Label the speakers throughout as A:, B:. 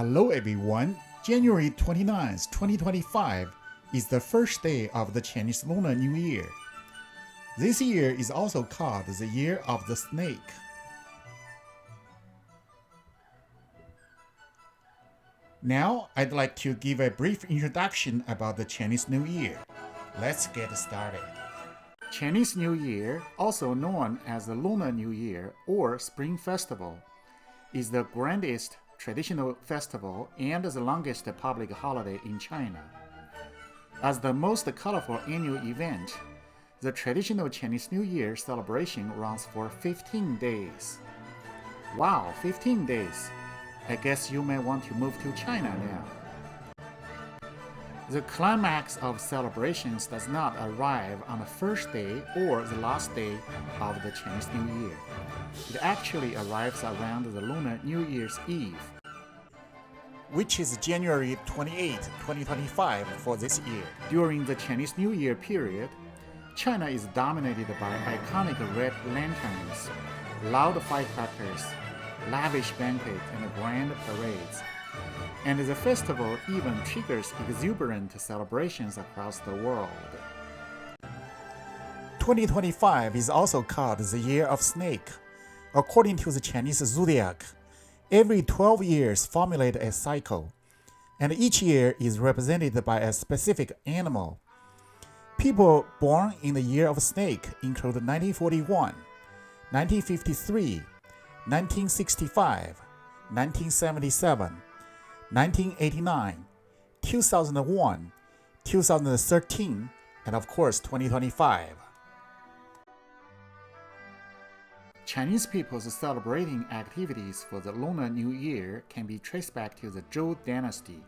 A: Hello everyone, January 29th, 2025 is the first day of the Chinese Lunar New Year. This year is also called the Year of the Snake. Now, I'd like to give a brief introduction about the Chinese New Year. Let's get started. Chinese New Year, also known as the Lunar New Year or Spring Festival, is the grandest traditional festival and the longest public holiday in China. As the most colorful annual event, the traditional Chinese New Year celebration runs for 15 days. Wow, 15 days! I guess you may want to move to China now. The climax of celebrations does not arrive on the first day or the last day of the Chinese New Year. It actually arrives around the Lunar New Year's Eve, which is January 28, 2025 for this year. During the Chinese New Year period, China is dominated by iconic red lanterns, loud firecrackers, lavish banquets, and grand parades. And the festival even triggers exuberant celebrations across the world. 2025 is also called the Year of Snake. According to the Chinese zodiac, every 12 years formulate a cycle, and each year is represented by a specific animal. People born in the Year of Snake include 1941, 1953, 1965, 1977, 1989, 2001, 2013, and of course 2025. Chinese people's celebrating activities for the Lunar New Year can be traced back to the Zhou dynasty,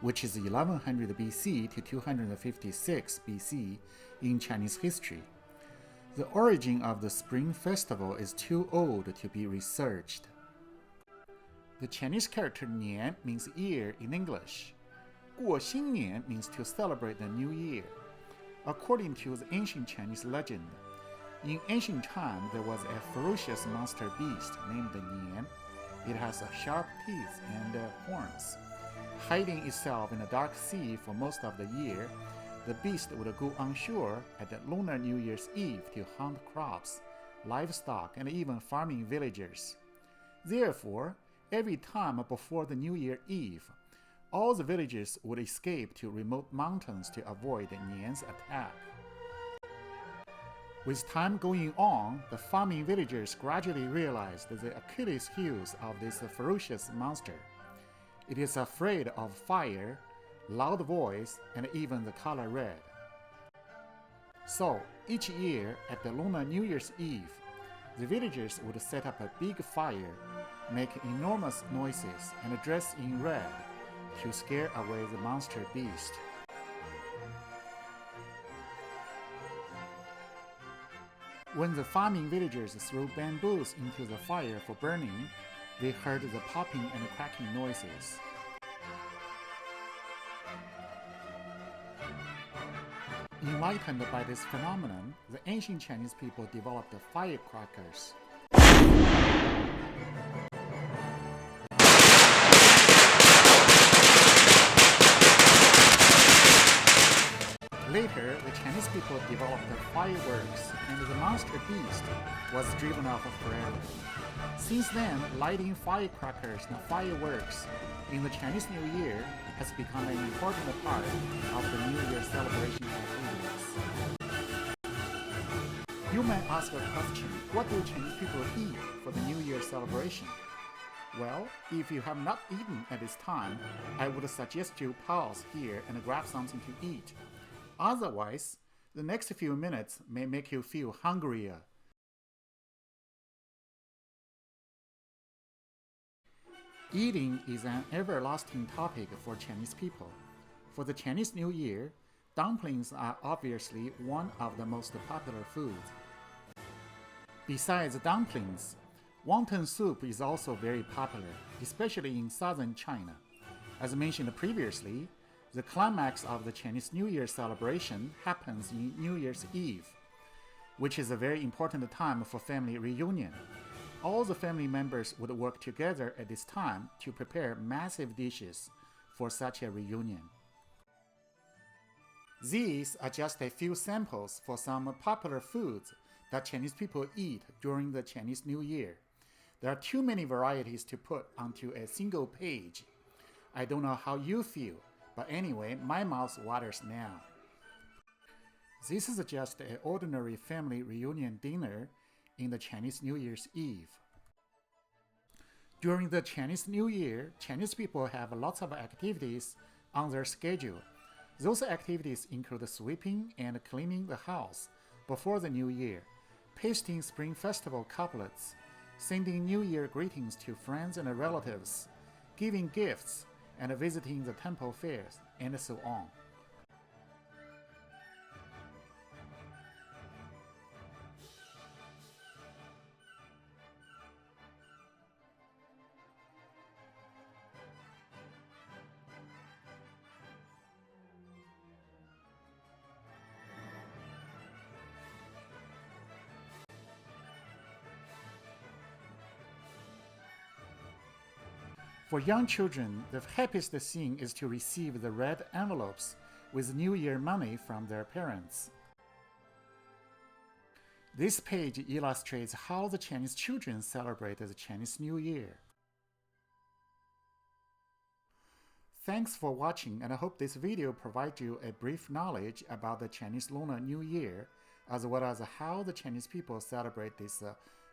A: which is 1100 BC to 256 BC in Chinese history. The origin of the Spring Festival is too old to be researched. The Chinese character Nian means year in English. 过新年 means to celebrate the new year. According to the ancient Chinese legend, in ancient time there was a ferocious monster beast named Nian. It has sharp teeth and horns. Hiding itself in a dark sea for most of the year, the beast would go on shore at the Lunar New Year's Eve to hunt crops, livestock, and even farming villagers. Therefore, every time before the New Year Eve, all the villagers would escape to remote mountains to avoid Nian's attack. With time going on, the farming villagers gradually realized the Achilles heels of this ferocious monster. It is afraid of fire, loud voice, and even the color red. So, each year at the Lunar New Year's Eve, the villagers would set up a big fire, make enormous noises, and dress in red to scare away the monster beast. When the farming villagers threw bamboos into the fire for burning, they heard the popping and cracking noises. Enlightened by this phenomenon, the ancient Chinese people developed firecrackers. Later, the Chinese people developed fireworks, and the monster beast was driven off forever. Since then, lighting firecrackers and fireworks in the Chinese New Year has become an important part of the New Year celebration activities. You may ask a question, what do Chinese people eat for the New Year celebration? Well, if you have not eaten at this time, I would suggest you pause here and grab something to eat. Otherwise, the next few minutes may make you feel hungrier. Eating is an everlasting topic for Chinese people. For the Chinese New Year, dumplings are obviously one of the most popular foods. Besides dumplings, wonton soup is also very popular, especially in southern China. As mentioned previously, the climax of the Chinese New Year celebration happens in New Year's Eve, which is a very important time for family reunion. All the family members would work together at this time to prepare massive dishes for such a reunion. These are just a few samples for some popular foods that Chinese people eat during the Chinese New Year. There are too many varieties to put onto a single page. I don't know how you feel, but anyway, my mouth waters now. This is just an ordinary family reunion dinner in the Chinese New Year's Eve. During the Chinese New Year, Chinese people have lots of activities on their schedule. Those activities include sweeping and cleaning the house before the New Year, pasting Spring Festival couplets, sending New Year greetings to friends and relatives, giving gifts, and visiting the temple fairs, and so on. For young children, the happiest thing is to receive the red envelopes with New Year money from their parents. This page illustrates how the Chinese children celebrate the Chinese New Year. Thanks for watching, and I hope this video provides you a brief knowledge about the Chinese Lunar New Year, as well as how the Chinese people celebrate this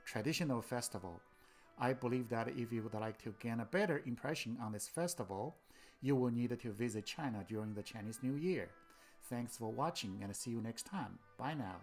A: traditional festival. I believe that if you would like to gain a better impression on this festival, you will need to visit China during the Chinese New Year. Thanks for watching and see you next time. Bye now.